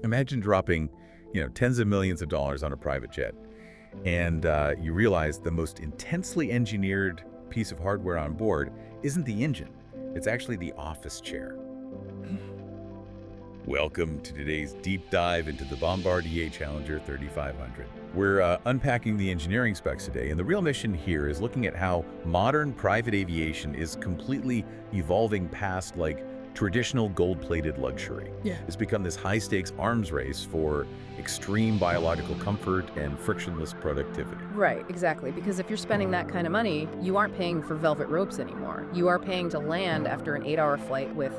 Imagine dropping, tens of millions of dollars on a private jet, and you realize the most intensely engineered piece of hardware on board isn't the engine. It's actually the office chair. Welcome to today's deep dive into the Bombardier Challenger 3500. We're unpacking the engineering specs today, and the real mission here is looking at how modern private aviation is completely evolving past traditional gold-plated luxury. Yeah. It's become this high-stakes arms race for extreme biological comfort and frictionless productivity. Right, exactly. Because if you're spending that kind of money, you aren't paying for velvet ropes anymore. You are paying to land after an 8-hour flight with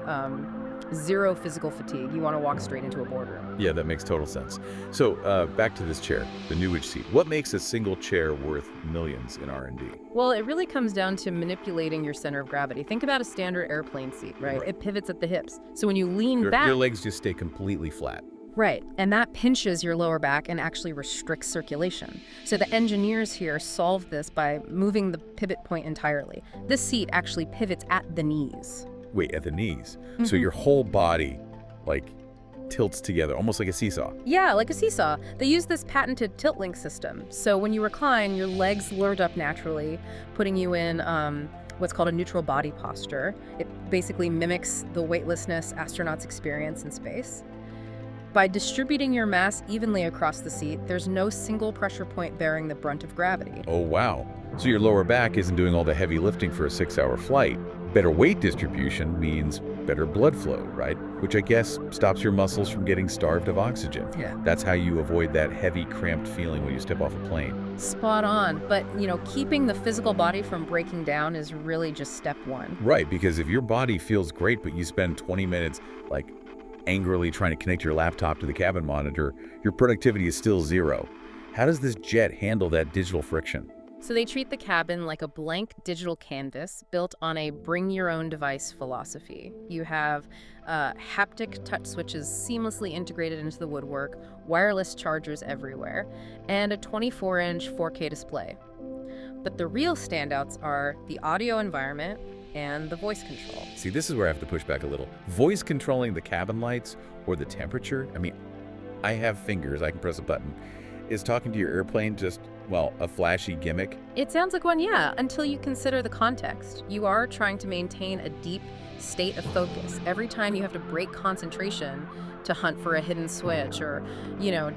zero physical fatigue. You want to walk straight into a boardroom. Yeah, that makes total sense. So back to this chair, the Nuage seat. What makes a single chair worth millions in R&D? Well, it really comes down to manipulating your center of gravity. Think about a standard airplane seat, right? It pivots at the hips. So when you lean back... Your legs just stay completely flat. Right, and that pinches your lower back and actually restricts circulation. So the engineers here solved this by moving the pivot point entirely. This seat actually pivots at the knees. Wait, at the knees? So your whole body, tilts together, almost like a seesaw. Yeah, like a seesaw. They use this patented tilt link system. So when you recline, your legs lurd up naturally, putting you in what's called a neutral body posture. It basically mimics the weightlessness astronauts experience in space. By distributing your mass evenly across the seat, there's no single pressure point bearing the brunt of gravity. Oh, wow. So your lower back isn't doing all the heavy lifting for a 6-hour flight. Better weight distribution means better blood flow, right? Which I guess stops your muscles from getting starved of oxygen. Yeah. That's how you avoid that heavy, cramped feeling when you step off a plane. Spot on. But, keeping the physical body from breaking down is really just step one. Right, because if your body feels great, but you spend 20 minutes, angrily trying to connect your laptop to the cabin monitor, your productivity is still zero. How does this jet handle that digital friction? So they treat the cabin like a blank digital canvas built on a bring-your-own-device philosophy. You have haptic touch switches seamlessly integrated into the woodwork, wireless chargers everywhere, and a 24-inch 4K display. But the real standouts are the audio environment and the voice control. See, this is where I have to push back a little. Voice controlling the cabin lights or the temperature? I have fingers, I can press a button. Is talking to your airplane just, a flashy gimmick? It sounds like one, yeah, until you consider the context. You are trying to maintain a deep state of focus. Every time you have to break concentration to hunt for a hidden switch or,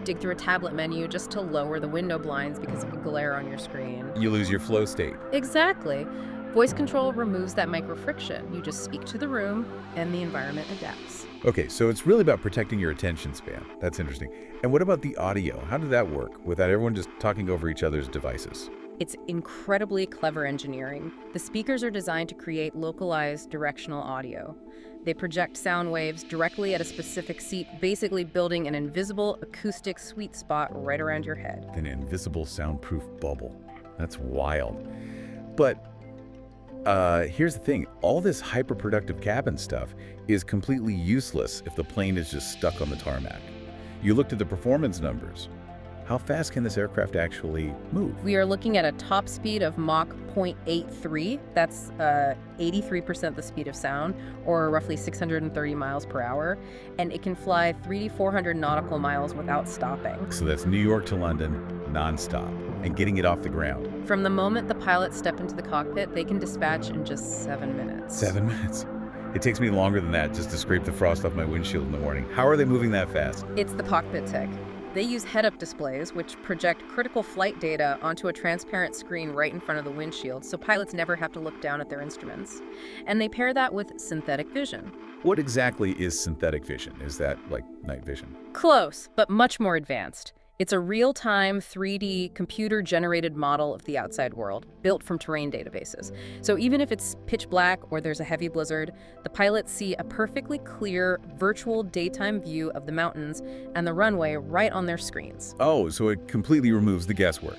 dig through a tablet menu just to lower the window blinds because of the glare on your screen. You lose your flow state. Exactly. Voice control removes that micro friction. You just speak to the room and the environment adapts. Okay, so it's really about protecting your attention span. That's interesting. And what about the audio? How did that work without everyone just talking over each other's devices? It's incredibly clever engineering. The speakers are designed to create localized directional audio. They project sound waves directly at a specific seat, basically building an invisible acoustic sweet spot right around your head. An invisible soundproof bubble. That's wild. But here's the thing. All this hyperproductive cabin stuff is completely useless if the plane is just stuck on the tarmac. You looked at the performance numbers. How fast can this aircraft actually move? We are looking at a top speed of Mach 0.83. That's 83% the speed of sound, or roughly 630 miles per hour. And it can fly 300 to 400 nautical miles without stopping. So that's New York to London, nonstop, and getting it off the ground. From the moment the pilots step into the cockpit, they can dispatch in just 7 minutes. 7 minutes? It takes me longer than that just to scrape the frost off my windshield in the morning. How are they moving that fast? It's the cockpit tech. They use head-up displays, which project critical flight data onto a transparent screen right in front of the windshield, so pilots never have to look down at their instruments. And they pair that with synthetic vision. What exactly is synthetic vision? Is that like night vision? Close, but much more advanced. It's a real-time 3D computer-generated model of the outside world, built from terrain databases. So even if it's pitch black or there's a heavy blizzard, the pilots see a perfectly clear virtual daytime view of the mountains and the runway right on their screens. Oh, so it completely removes the guesswork,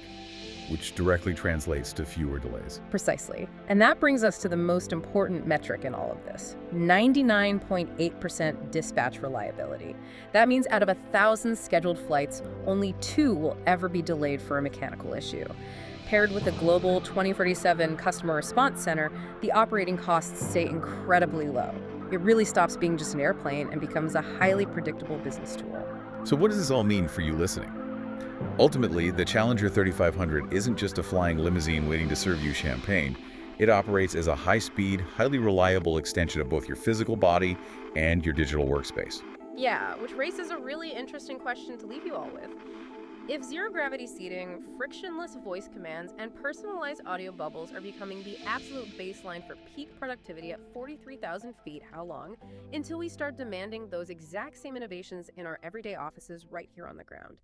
which directly translates to fewer delays. Precisely. And that brings us to the most important metric in all of this: 99.8% dispatch reliability. That means out of 1,000 scheduled flights, only 2 will ever be delayed for a mechanical issue. Paired with a global 24/7 customer response center, the operating costs stay incredibly low. It really stops being just an airplane and becomes a highly predictable business tool. So what does this all mean for you listening? Ultimately, the Challenger 3500 isn't just a flying limousine waiting to serve you champagne. It operates as a high-speed, highly reliable extension of both your physical body and your digital workspace. Yeah, which raises a really interesting question to leave you all with. If zero-gravity seating, frictionless voice commands, and personalized audio bubbles are becoming the absolute baseline for peak productivity at 43,000 feet, how long until we start demanding those exact same innovations in our everyday offices right here on the ground?